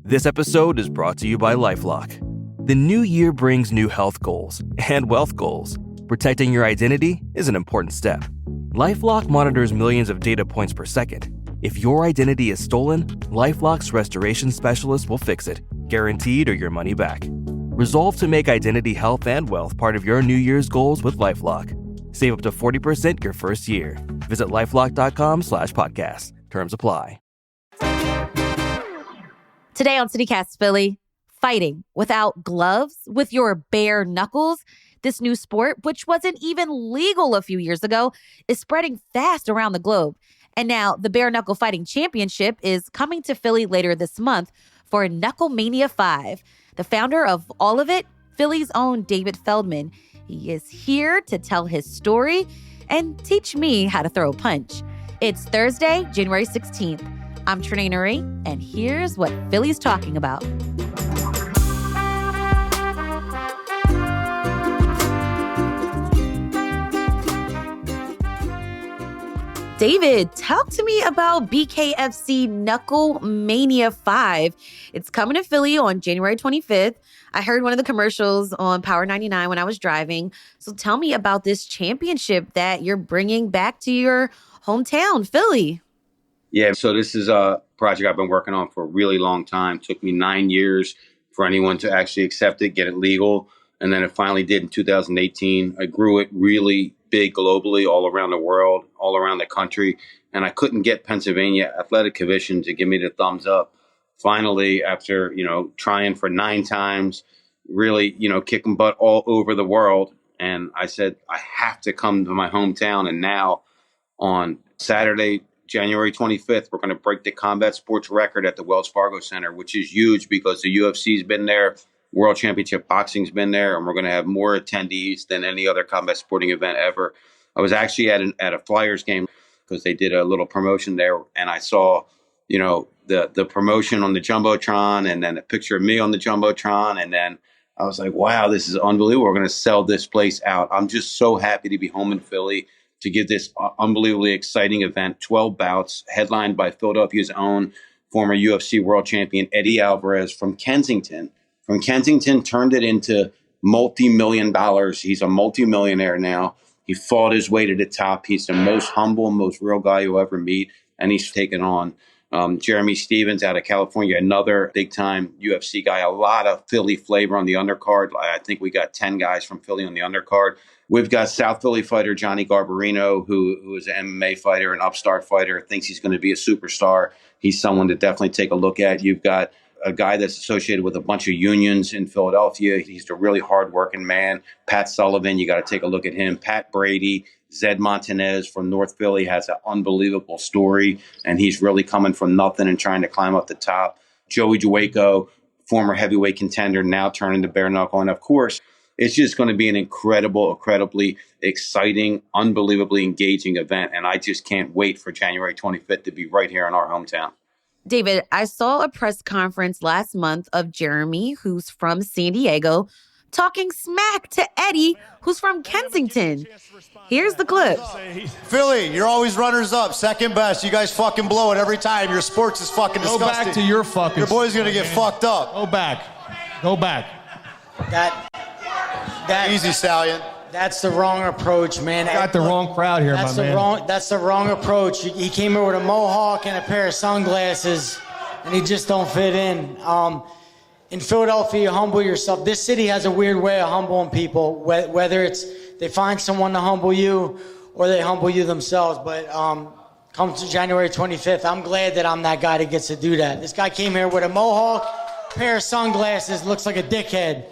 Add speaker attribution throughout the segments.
Speaker 1: This episode is brought to you by LifeLock. The new year brings new health goals and wealth goals. Protecting your identity is an important step. LifeLock monitors millions of data points per second. If your identity is stolen, LifeLock's restoration specialist will fix it, guaranteed or your money back. Resolve to make identity health and wealth part of your New Year's goals with LifeLock. Save up to 40% your first year. Visit LifeLock.com/podcast. Terms apply.
Speaker 2: Today on CityCast Philly, fighting without gloves with your bare knuckles. This new sport, which wasn't even legal a few years ago, is spreading fast around the globe. And now the Bare Knuckle Fighting Championship is coming to Philly later this month for Knucklemania 5. The founder of all of it, Philly's own David Feldman. He is here to tell his story and teach me how to throw a punch. It's Thursday, January 16th. I'm Trenae Nuri, and here's what Philly's talking about. David, talk to me about BKFC Knucklemania 5. It's coming to Philly on January 25th. I heard one of the commercials on Power 99 when I was driving. So tell me about this championship that you're bringing back to your hometown, Philly.
Speaker 3: Yeah, so this is a project I've been working on for a really long time. It took me 9 years for anyone to actually accept it, get it legal. And then it finally did in 2018. I grew it really big globally, all around the world, all around the country. And I couldn't get Pennsylvania Athletic Commission to give me the thumbs up. Finally, after, trying for 9 times, really, kicking butt all over the world. And I said, I have to come to my hometown. And now on Saturday, January 25th, we're going to break the combat sports record at the Wells Fargo Center, which is huge because the UFC's been there, World Championship Boxing's been there, and we're going to have more attendees than any other combat sporting event ever. I was actually at a Flyers game because they did a little promotion there, and I saw, the promotion on the Jumbotron and then a picture of me on the Jumbotron, and then I was like, wow, this is unbelievable. We're going to sell this place out. I'm just so happy to be home in Philly to give this unbelievably exciting event, 12 bouts, headlined by Philadelphia's own former UFC world champion, Eddie Alvarez from Kensington. From Kensington, turned it into multi-million dollars. He's a multi-millionaire now. He fought his way to the top. He's the most humble, most real guy you'll ever meet. And he's taken on Jeremy Stevens out of California, another big-time UFC guy. A lot of Philly flavor on the undercard. I think we got 10 guys from Philly on the undercard. We've got South Philly fighter Johnny Garbarino, who is an MMA fighter, an upstart fighter, thinks he's going to be a superstar. He's someone to definitely take a look at. You've got a guy that's associated with a bunch of unions in Philadelphia. He's a really hardworking man. Pat Sullivan, you got to take a look at him. Pat Brady, Zed Montanez from North Philly has an unbelievable story, and he's really coming from nothing and trying to climb up the top. Joey Dwayko, former heavyweight contender, now turning to bare knuckle. And of course, it's just going to be an incredibly exciting, unbelievably engaging event. And I just can't wait for January 25th to be right here in our hometown.
Speaker 2: David, I saw a press conference last month of Jeremy, who's from San Diego, talking smack to Eddie, who's from Kensington. Here's the clip.
Speaker 4: Philly, you're always runners up, second best. You guys fucking blow it every time. Your sports is fucking disgusting.
Speaker 5: Go back to your fucking...
Speaker 4: Your boy's going to get fucked up.
Speaker 5: Go back.
Speaker 6: That
Speaker 4: Easy, Stallion.
Speaker 6: That's the wrong approach, man.
Speaker 5: You got the wrong crowd here, my man.
Speaker 6: That's the wrong approach. He came here with a mohawk and a pair of sunglasses, and he just don't fit in. In Philadelphia, humble yourself. This city has a weird way of humbling people, whether it's they find someone to humble you or they humble you themselves. But come to January 25th, I'm glad that I'm that guy that gets to do that. This guy came here with a mohawk, pair of sunglasses, looks like a dickhead.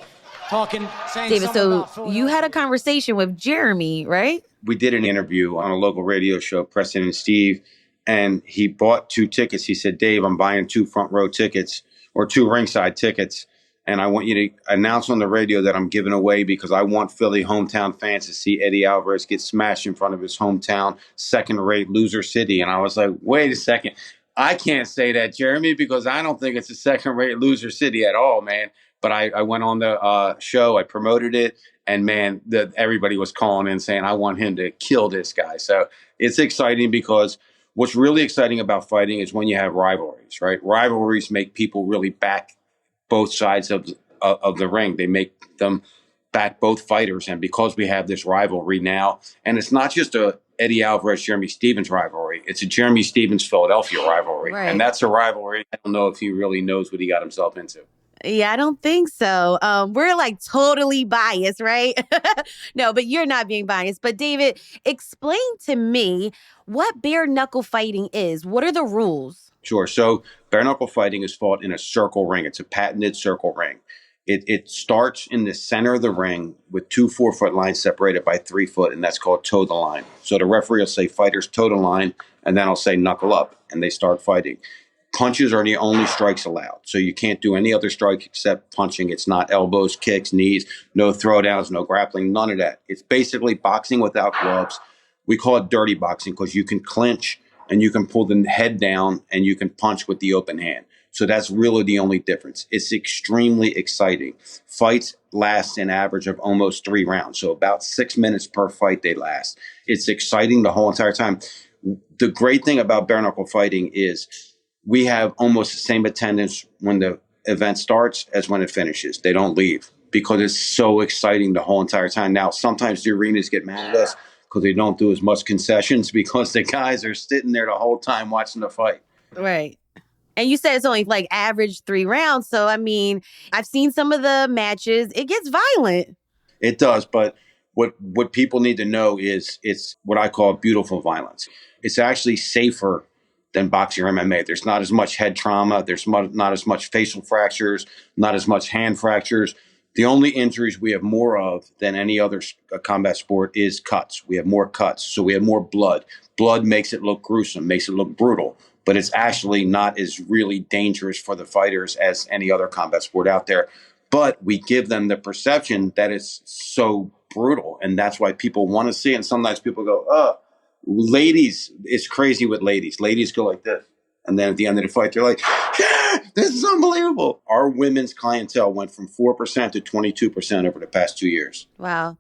Speaker 2: David, so you had a conversation with Jeremy, right?
Speaker 3: We did an interview on a local radio show, Preston and Steve, and he bought 2 tickets. He said, Dave, I'm buying 2 front row tickets or 2 ringside tickets. And I want you to announce on the radio that I'm giving away because I want Philly hometown fans to see Eddie Alvarez get smashed in front of his hometown, second-rate loser city. And I was like, wait a second. I can't say that, Jeremy, because I don't think it's a second-rate loser city at all, man. But I went on the show, I promoted it, and everybody was calling in saying, I want him to kill this guy. So it's exciting because What's really exciting about fighting is when you have rivalries, right? Rivalries make people really back both sides of the ring. They make them back both fighters. And because we have this rivalry now, and it's not just a Eddie Alvarez, Jeremy Stevens rivalry, it's a Jeremy Stevens, Philadelphia rivalry.
Speaker 2: Right.
Speaker 3: And that's a rivalry. I don't know if he really knows what he got himself into.
Speaker 2: Yeah, I don't think so. We're like totally biased, right? No, but you're not being biased. But David, explain to me what bare knuckle fighting is. What are the rules?
Speaker 3: Sure. So bare knuckle fighting is fought in a circle ring. It's a patented circle ring. It starts in the center of the ring with 2 4-foot lines separated by 3 foot, and that's called toe the line. So the referee will say fighters toe the line, and then I'll say knuckle up, and they start fighting. Punches are the only strikes allowed. So you can't do any other strike except punching. It's not elbows, kicks, knees, no throwdowns, no grappling, none of that. It's basically boxing without gloves. We call it dirty boxing because you can clinch and you can pull the head down and you can punch with the open hand. So that's really the only difference. It's extremely exciting. Fights last an average of almost 3 rounds. So about 6 minutes per fight they last. It's exciting the whole entire time. The great thing about bare knuckle fighting is we have almost the same attendance when the event starts as when it finishes. They don't leave because it's so exciting the whole entire time. Now, sometimes the arenas get mad at us because they don't do as much concessions because the guys are sitting there the whole time watching the fight.
Speaker 2: Right. And you said it's only like average 3 rounds. So, I mean, I've seen some of the matches. It gets violent.
Speaker 3: It does. But what people need to know is it's what I call beautiful violence. It's actually safer than boxing or MMA. There's not as much head trauma. There's not as much facial fractures, not as much hand fractures. The only injuries we have more of than any other combat sport is cuts. We have more cuts. So we have more blood. Blood makes it look gruesome, makes it look brutal. But it's actually not as really dangerous for the fighters as any other combat sport out there. But we give them the perception that it's so brutal. And that's why people want to see it. And sometimes people go, ladies, it's crazy with ladies. Ladies go like this. And then at the end of the fight, they're like, yeah, this is unbelievable. Our women's clientele went from 4% to 22% over the past 2 years.
Speaker 2: Wow.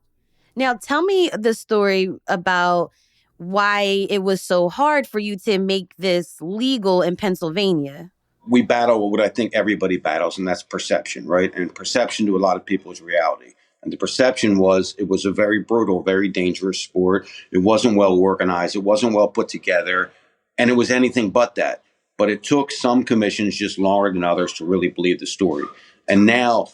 Speaker 2: Now, tell me the story about why it was so hard for you to make this legal in Pennsylvania.
Speaker 3: We battle what I think everybody battles, and that's perception, right? And perception to a lot of people is reality. And the perception was it was a very brutal, very dangerous sport. It wasn't well organized. It wasn't well put together. And it was anything but that. But it took some commissions just longer than others to really believe the story. And now,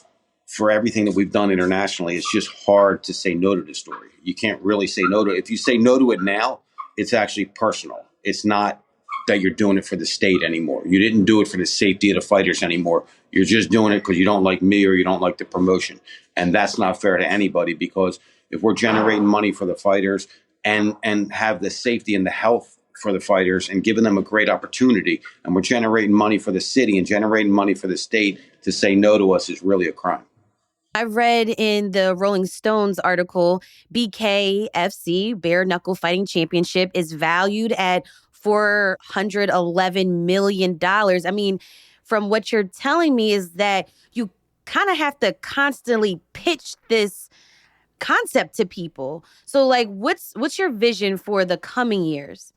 Speaker 3: for everything that we've done internationally, it's just hard to say no to the story. You can't really say no to it. If you say no to it now, it's actually personal. It's not that you're doing it for the state anymore. You didn't do it for the safety of the fighters anymore. You're just doing it because you don't like me or you don't like the promotion. And that's not fair to anybody, because if we're generating money for the fighters and have the safety and the health for the fighters and giving them a great opportunity, and we're generating money for the city and generating money for the state, to say no to us is really a crime.
Speaker 2: I read in the Rolling Stones article, BKFC, Bare Knuckle Fighting Championship, is valued at $411 million. I mean, from what you're telling me is that you kind of have to constantly pitch this concept to people. So, like, what's your vision for the coming years?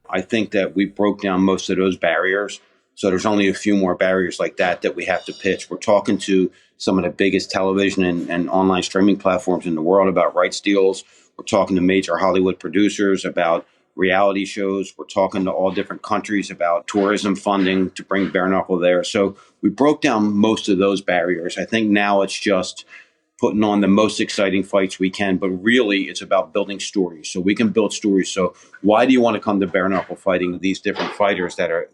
Speaker 3: I think that we broke down most of those barriers. So there's only a few more barriers like that we have to pitch. We're talking to some of the biggest television and online streaming platforms in the world about rights deals. We're talking to major Hollywood producers about reality shows. We're talking to all different countries about tourism funding to bring bare knuckle there. So we broke down most of those barriers. I think now it's just putting on the most exciting fights we can, but really it's about building stories. So we can build stories. So why do you want to come to bare knuckle fighting? These different fighters that are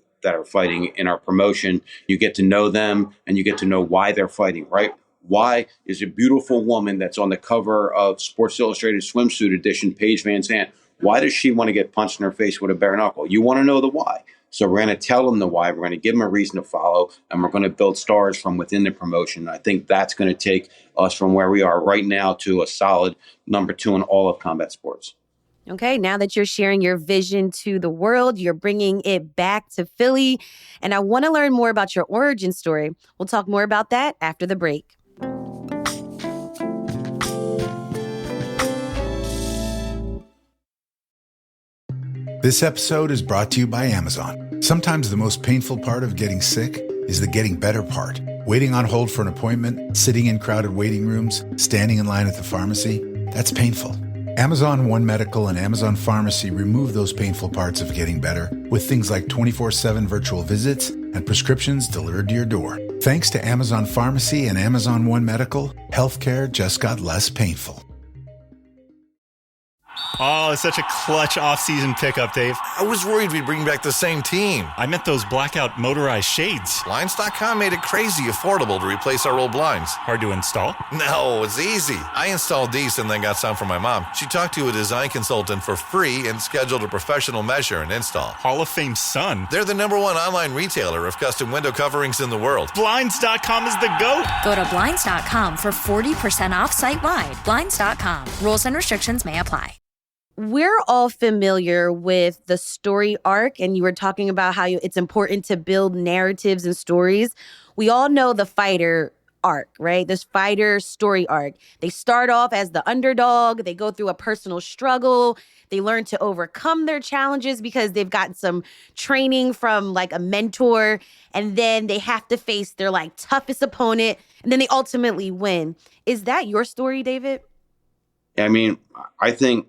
Speaker 3: fighting in our promotion, you get to know them and you get to know why they're fighting, right? Why is a beautiful woman that's on the cover of Sports Illustrated swimsuit edition, Paige Van Zandt, why does she want to get punched in her face with a bare knuckle? You want to know the why. So we're going to tell them the why. We're going to give them a reason to follow, and we're going to build stars from within the promotion. I think that's going to take us from where we are right now to a solid number 2 in all of combat sports.
Speaker 2: Okay, now that you're sharing your vision to the world, you're bringing it back to Philly. And I want to learn more about your origin story. We'll talk more about that after the break.
Speaker 7: This episode is brought to you by Amazon. Sometimes the most painful part of getting sick is the getting better part. Waiting on hold for an appointment, sitting in crowded waiting rooms, standing in line at the pharmacy, that's painful. Amazon One Medical and Amazon Pharmacy remove those painful parts of getting better with things like 24/7 virtual visits and prescriptions delivered to your door. Thanks to Amazon Pharmacy and Amazon One Medical, healthcare just got less painful.
Speaker 8: Oh, it's such a clutch off-season pickup, Dave.
Speaker 9: I was worried we'd bring back the same team.
Speaker 8: I meant those blackout motorized shades.
Speaker 9: Blinds.com made it crazy affordable to replace our old blinds.
Speaker 8: Hard to install?
Speaker 9: No, it's easy. I installed these and then got some for my mom. She talked to a design consultant for free and scheduled a professional measure and install.
Speaker 8: Hall of Fame son.
Speaker 9: They're the #1 online retailer of custom window coverings in the world.
Speaker 8: Blinds.com is the GOAT.
Speaker 10: Go to Blinds.com for 40% off site-wide. Blinds.com. Rules and restrictions may apply.
Speaker 2: We're all familiar with the story arc, and you were talking about how it's important to build narratives and stories. We all know the fighter arc, right? This fighter story arc. They start off as the underdog. They go through a personal struggle. They learn to overcome their challenges because they've gotten some training from like a mentor. And then they have to face their like toughest opponent. And then they ultimately win. Is that your story, David?
Speaker 3: I mean, I think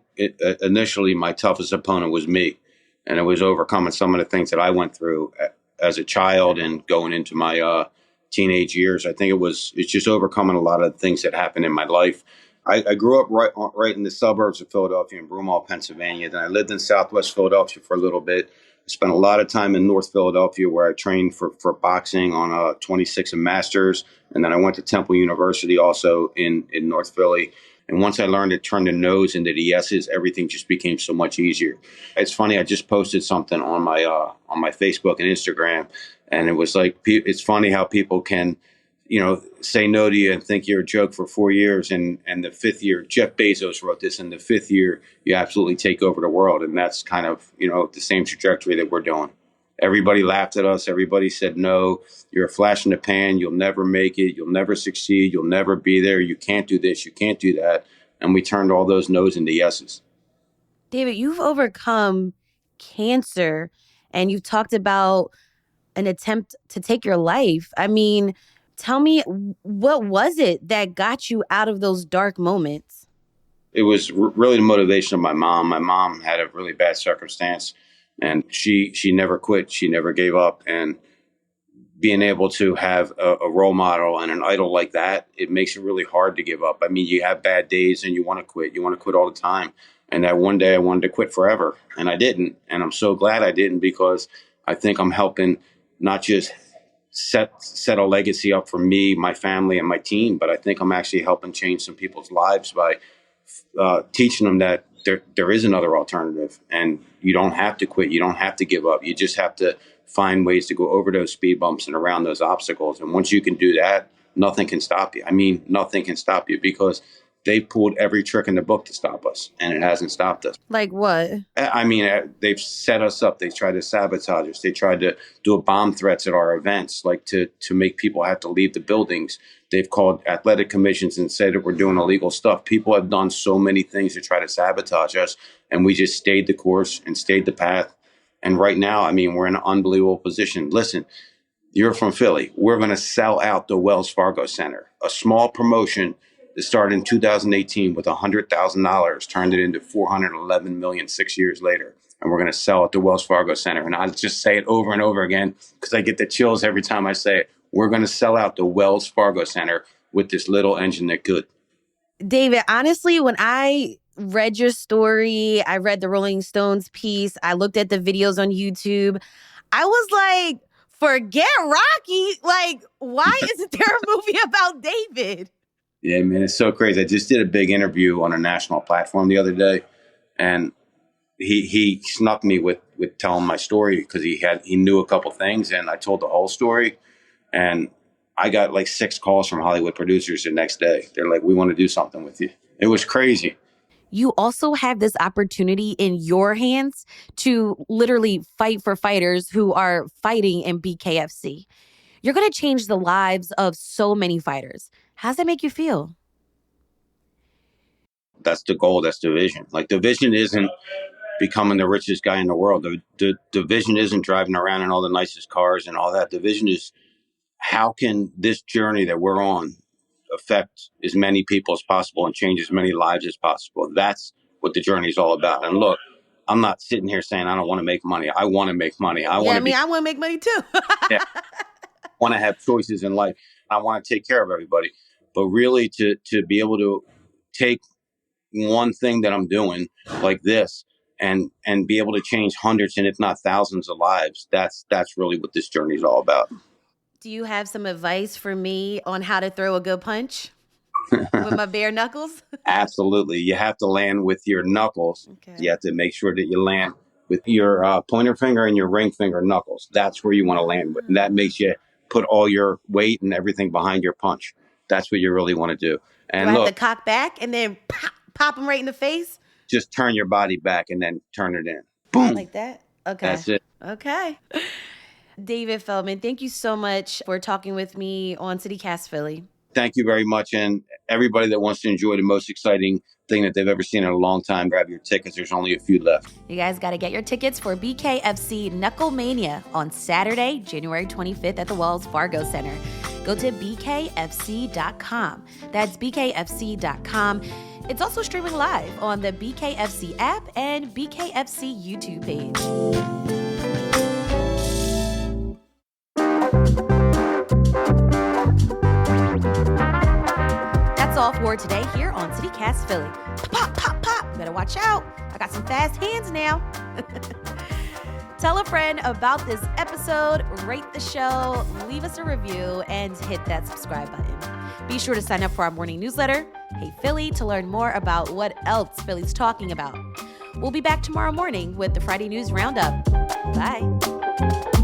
Speaker 3: initially my toughest opponent was me, and it was overcoming some of the things that I went through as a child and going into my teenage years. I think it's just overcoming a lot of things that happened in my life. I grew up right in the suburbs of Philadelphia in Broomall, Pennsylvania. Then I lived in Southwest Philadelphia for a little bit. I spent a lot of time in North Philadelphia where I trained for boxing on 26 and Masters. And then I went to Temple University also in North Philly. And once I learned to turn the no's into the yeses, everything just became so much easier. It's funny, I just posted something on my Facebook and Instagram, and it was like, it's funny how people can, say no to you and think you're a joke for 4 years. And the fifth year, Jeff Bezos wrote this, in the fifth year, you absolutely take over the world. And that's kind of, the same trajectory that we're doing. Everybody laughed at us. Everybody said, no, you're a flash in the pan. You'll never make it. You'll never succeed. You'll never be there. You can't do this. You can't do that. And we turned all those no's into yeses.
Speaker 2: David, you've overcome cancer and you've talked about an attempt to take your life. I mean, tell me, what was it that got you out of those dark moments?
Speaker 3: It was really the motivation of my mom. My mom had a really bad circumstance. And she never quit. She never gave up. And being able to have a role model and an idol like that, it makes it really hard to give up. I mean, you have bad days and you want to quit. You want to quit all the time. And that one day I wanted to quit forever. And I didn't. And I'm so glad I didn't, because I think I'm helping not just set a legacy up for me, my family, and my team, but I think I'm actually helping change some people's lives by teaching them that there is another alternative, and you don't have to quit. You don't have to give up. You just have to find ways to go over those speed bumps and around those obstacles. And once you can do that, nothing can stop you. I mean, nothing can stop you, because they pulled every trick in the book to stop us, and it hasn't stopped us.
Speaker 2: Like what?
Speaker 3: I mean, they've set us up. They tried to sabotage us. They tried to do bomb threats at our events, like to make people have to leave the buildings. They've called athletic commissions and said that we're doing illegal stuff. People have done so many things to try to sabotage us, and we just stayed the course and stayed the path. And right now, I mean, we're in an unbelievable position. Listen, you're from Philly. We're going to sell out the Wells Fargo Center, a small promotion that started in 2018 with $100,000, turned it into $411 million 6 years later. And we're going to sell at the Wells Fargo Center. And I just say it over and over again because I get the chills every time I say it. We're going to sell out the Wells Fargo Center with this little engine that could.
Speaker 2: David, honestly, when I read your story, I read the Rolling Stones piece, I looked at the videos on YouTube, I was like, forget Rocky. Like, why isn't there a movie about David?
Speaker 3: Yeah, man, it's so crazy. I just did a big interview on a national platform the other day, and he snuck me with telling my story because he knew a couple things, and I told the whole story, and I got like 6 calls from Hollywood producers the next day. They're like, we want to do something with you. It was crazy.
Speaker 2: You also have this opportunity in your hands to literally fight for fighters who are fighting in BKFC. You're going to change the lives of so many fighters. How does that make you feel?
Speaker 3: That's the goal. That's the vision. Like, the vision isn't becoming the richest guy in the world. The vision isn't driving around in all the nicest cars and all that. The vision is, how can this journey that we're on affect as many people as possible and change as many lives as possible? That's what the journey is all about. And look, I'm not sitting here saying I don't want to make money. I want to make money. I want
Speaker 11: to make money too.
Speaker 3: Yeah. I want to have choices in life. I want to take care of everybody. But really to be able to take one thing that I'm doing like this and be able to change hundreds and if not thousands of lives, that's really what this journey is all about.
Speaker 11: Do you have some advice for me on how to throw a good punch with my bare knuckles?
Speaker 3: Absolutely. You have to land with your knuckles. Okay. You have to make sure that you land with your pointer finger and your ring finger knuckles. That's where you want to land with. And that makes you put all your weight and everything behind your punch. That's what you really want to do. And
Speaker 11: do I have to cock back and then pop them right in the face?
Speaker 3: Just turn your body back and then turn it in. Boom.
Speaker 11: Like that? Okay.
Speaker 3: That's it.
Speaker 11: Okay. David Feldman, thank you so much for talking with me on CityCast Philly.
Speaker 3: Thank you very much. And everybody that wants to enjoy the most exciting thing that they've ever seen in a long time, grab your tickets. There's only a few left.
Speaker 11: You guys got to get your tickets for BKFC Knucklemania on Saturday, January 25th at the Wells Fargo Center. Go to bkfc.com. That's bkfc.com. It's also streaming live on the BKFC app and BKFC YouTube page. That's all for today here on CityCast Philly. Pop, pop, pop. Better watch out. I got some fast hands now. Tell a friend about this episode, rate the show, leave us a review, and hit that subscribe button. Be sure to sign up for our morning newsletter, Hey Philly, to learn more about what else Philly's talking about. We'll be back tomorrow morning with the Friday News Roundup. Bye.